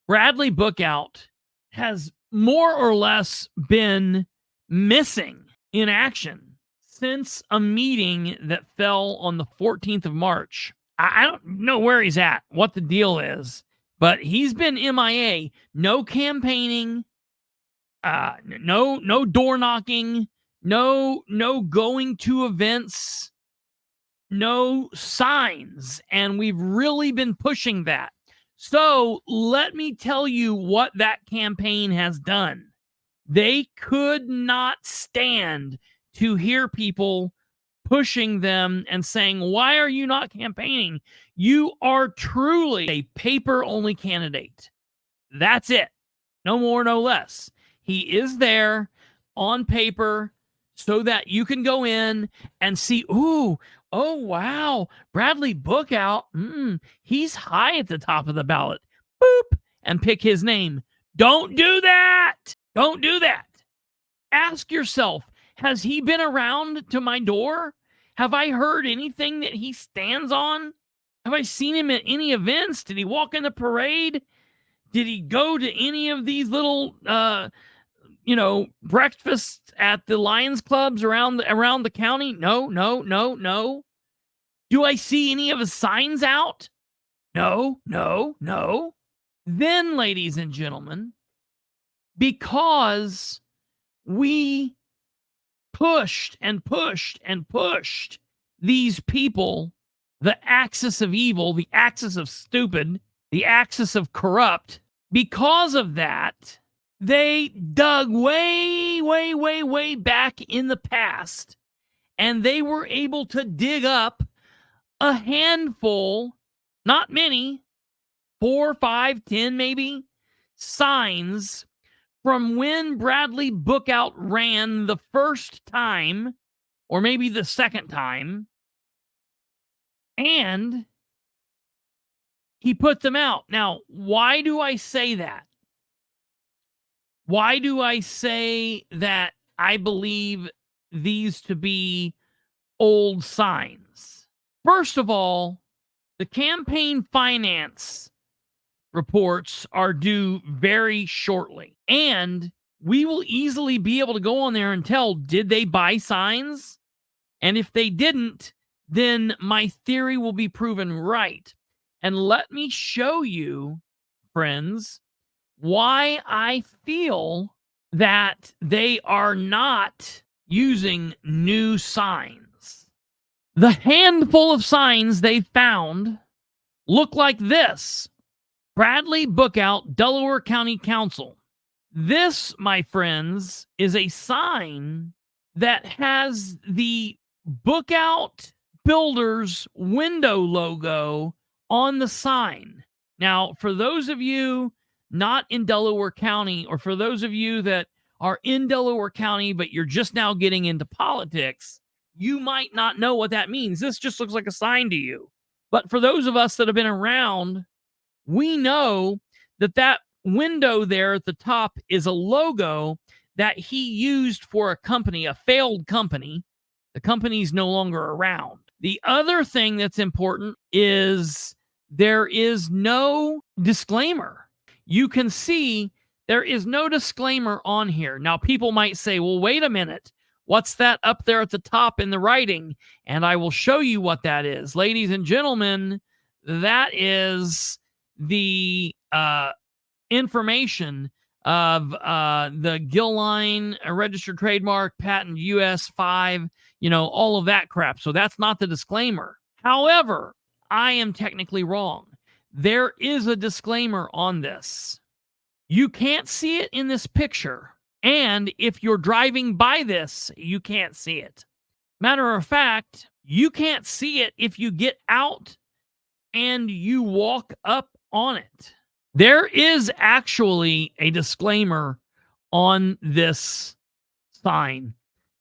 Bradley Bookout has more or less been missing in action since a meeting that fell on the 14th of March. I don't know where he's at, what the deal is, but he's been MIA. No campaigning, no door knocking, no going to events, no signs, and we've really been pushing that. So let me tell you what that campaign has done. They could not stand to hear people pushing them and saying, why are you not campaigning? You are truly a paper-only candidate. That's it. No more, no less. He is there on paper so that you can go in and see, oh, wow, Bradley Bookout, he's high at the top of the ballot. Boop, and pick his name. Don't do that. Don't do that. Ask yourself, has he been around to my door? Have I heard anything that he stands on? Have I seen him at any events? Did he walk in the parade? Did he go to any of these little, breakfasts at the Lions clubs around the county? No. Do I see any of his signs out? No. Then, ladies and gentlemen, because we pushed these people, the axis of evil, the axis of stupid, the axis of corrupt, because of that, they dug way back in the past, and they were able to dig up a handful, not many, 4, 5, 10 maybe, signs from when Bradley Bookout ran the first time, or maybe the second time, and he put them out. Now, why do I say that? Why do I say that I believe these to be old signs? First of all, the campaign finance reports are due very shortly, and we will easily be able to go on there and tell, did they buy signs? And if they didn't, then my theory will be proven right. And let me show you, friends, why I feel that they are not using new signs. The handful of signs they found look like this. Bradley Bookout, Delaware County Council. This, my friends, is a sign that has the Bookout Builders window logo on the sign. Now, for those of you not in Delaware County, or for those of you that are in Delaware County, but you're just now getting into politics, you might not know what that means. This just looks like a sign to you. But for those of us that have been around, we know that that window there at the top is a logo that he used for a company, a failed company. The company's no longer around. The other thing that's important is there is no disclaimer. You can see there is no disclaimer on here. Now, people might say, well, wait a minute. What's that up there at the top in the writing? And I will show you what that is. Ladies and gentlemen, that is the information of the Gill Line, a registered trademark, patent US 5, all of that crap. So that's not the disclaimer. However, I am technically wrong. There is a disclaimer on this. You can't see it in this picture. And if you're driving by this, you can't see it. Matter of fact, you can't see it if you get out and you walk up on it. There is actually a disclaimer on this sign.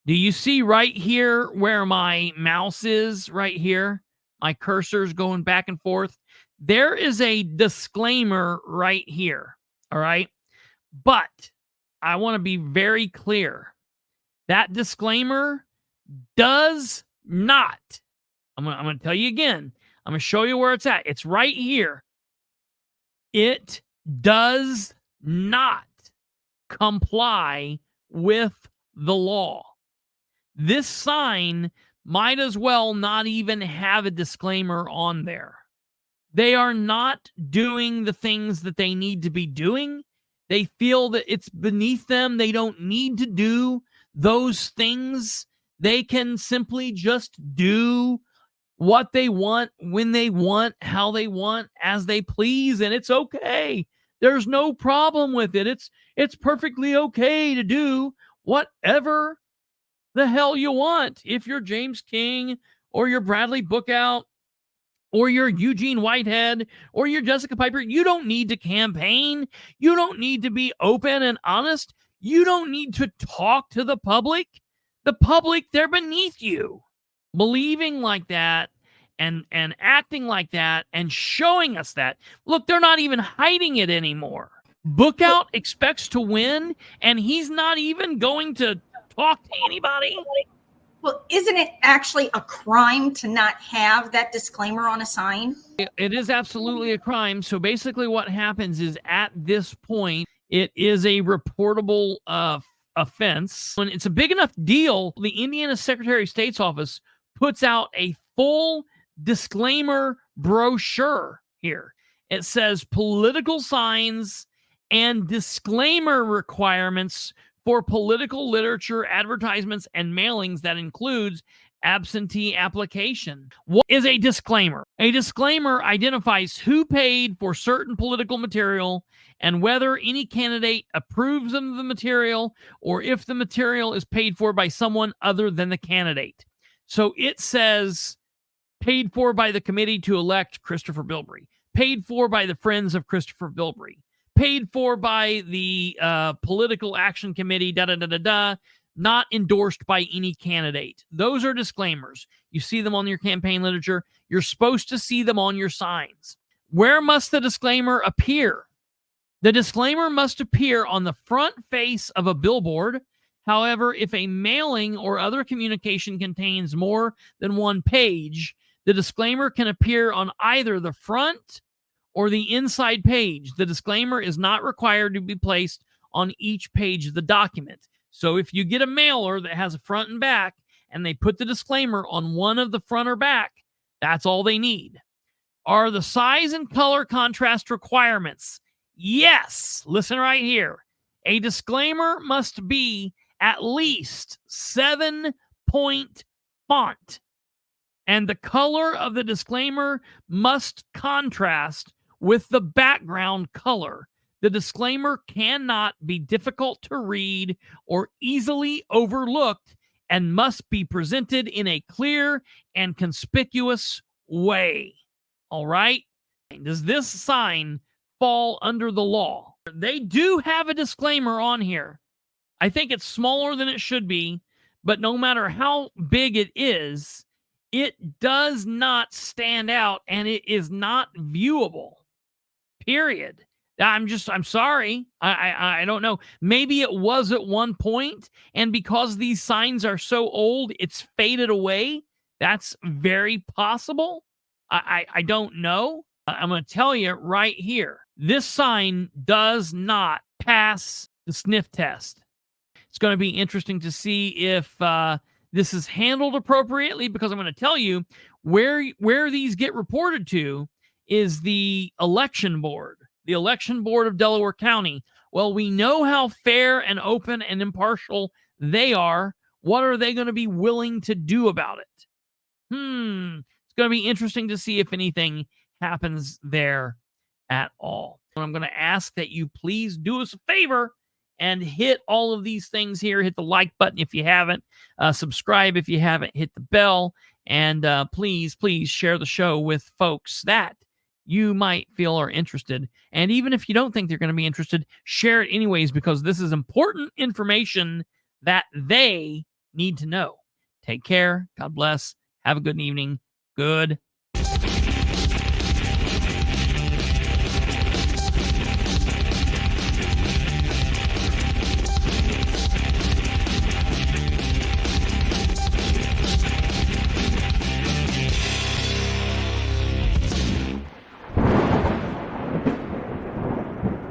Do you see right here where my mouse is right here? My cursor's going back and forth. There is a disclaimer right here. All right. But I want to be very clear. That disclaimer does not, I'm going to tell you again. I'm going to show you where it's at. It's right here. It does not comply with the law. This sign might as well not even have a disclaimer on there. They are not doing the things that they need to be doing. They feel that it's beneath them. They don't need to do those things. They can simply just do what they want, when they want, how they want, as they please, and it's okay. There's no problem with it. It's perfectly okay to do whatever the hell you want. If you're James King or you're Bradley Bookout or you're Eugene Whitehead or you're Jessica Piper, you don't need to campaign. You don't need to be open and honest. You don't need to talk to the public. The public, they're beneath you. Believing like that and acting like that and showing us that. Look, they're not even hiding it anymore. Bookout expects to win, and he's not even going to talk to anybody. Well, isn't it actually a crime to not have that disclaimer on a sign? It is absolutely a crime. So basically what happens is at this point, it is a reportable offense. When it's a big enough deal, the Indiana Secretary of State's office puts out a full disclaimer brochure here. It says political signs and disclaimer requirements for political literature, advertisements, and mailings that includes absentee application. What is a disclaimer? A disclaimer identifies who paid for certain political material and whether any candidate approves of the material or if the material is paid for by someone other than the candidate. So it says paid for by the committee to elect Christopher Bilbrey, paid for by the friends of Christopher Bilbrey, paid for by the political action committee, not endorsed by any candidate. Those are disclaimers. You see them on your campaign literature. You're supposed to see them on your signs. Where must the disclaimer appear? The disclaimer must appear on the front face of a billboard. However, if a mailing or other communication contains more than one page, the disclaimer can appear on either the front or the inside page. The disclaimer is not required to be placed on each page of the document. So if you get a mailer that has a front and back and they put the disclaimer on one of the front or back, that's all they need. Are the size and color contrast requirements? Yes. Listen right here. A disclaimer must be at least 7-point font, and the color of the disclaimer must contrast with the background color. The disclaimer cannot be difficult to read or easily overlooked and must be presented in a clear and conspicuous way. All right? Does this sign fall under the law? They do have a disclaimer on here. I think it's smaller than it should be, but no matter how big it is, it does not stand out and it is not viewable. Period. I'm sorry. I don't know. Maybe it was at one point, and because these signs are so old, it's faded away. That's very possible. I don't know. I'm going to tell you right here. This sign does not pass the sniff test. It's going to be interesting to see if this is handled appropriately, because I'm going to tell you where these get reported to is the election board. The election board of Delaware County. Well, we know how fair and open and impartial they are. What are they going to be willing to do about it? It's going to be interesting to see if anything happens there at all. And I'm going to ask that you please do us a favor and hit all of these things here. Hit the like button if you haven't. Subscribe if you haven't. Hit the bell. And please share the show with folks that you might feel are interested. And even if you don't think they're going to be interested, share it anyways, because this is important information that they need to know. Take care. God bless. Have a good evening. Good